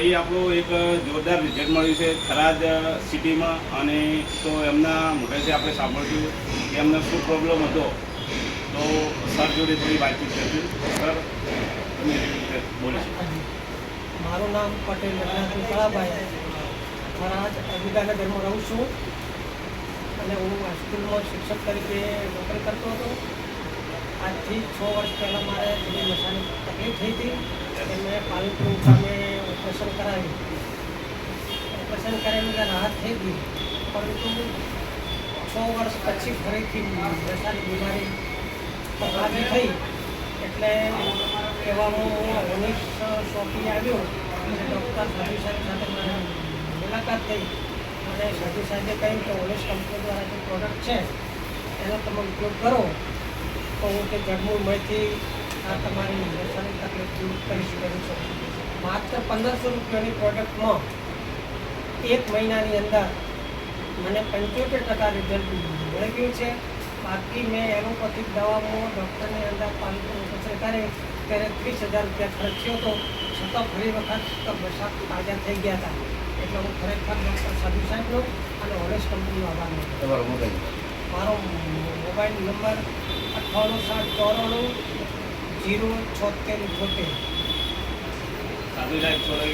અહીં આપણું એક જોરદાર રિઝલ્ટ મળ્યું છે થરાદ સિટીમાં. અને તો એમના મોઢેથી આપણે સાંભળ્યું કે એમને શું પ્રોબ્લેમ હતો. તો સર જોડે થોડી વાતચીત કરશું. સર તમે બોલી શકો. મારું નામ પટેલ રઘુનાથન કળાભાઈ, થરાદ વિદ્યાનગરમાં રહું છું અને હું સ્કૂલમાં શિક્ષક તરીકે નોકરી કરતો હતો. આજથી 6 વર્ષ પહેલાં મારે થોડી નશાની તકલીફ થઈ હતી અને મેં પાલનપુર મુકામે ઓપરેશન કરાવ્યું. ઓપરેશન કરાવીને રાહત થઈ ગઈ, પરંતુ 6 વર્ષ પછી ફરીથી નશાની બીમારી લાગી થઈ. એટલે એવામાં હું ઓનિસ શોપી આવ્યો અને ડૉક્ટર સાધુ સાહેબ સાથે મારી મુલાકાત થઈ અને સાધુ સાહેબે કહ્યું કે ઓનિસ કંપની દ્વારા જે પ્રોડક્ટ છે એનો તમે ઉપયોગ કરો તો હું તે જડમૂળમાંથી આ તમારી નશાની તકલીફ દૂર કરી શકું છું. માત્ર 1500 રૂપિયાની પ્રોડક્ટમાં 1 મહિનાની અંદર મને 75% રિઝલ્ટ મળી ગયું છે. બાકી મેં એલોપેથિક દવામાં ડૉક્ટરની અંદર પાલનપુર ઓપરેશન કરે ત્યારે 30,000 રૂપિયા ખર્ચ થયો હતો, છતાં ફરી વખત બસાત તાજા થઈ ગયા હતા. એટલે હું ખરેખર ડૉક્ટર સાધુ સાહેબનો અને ઓરેન્જ કંપનીનો આભાર માનું. તમારો મોબાઈલ મારો મોબાઈલ નંબર 98 794 076 78. સાધુ સાહેબ થોડા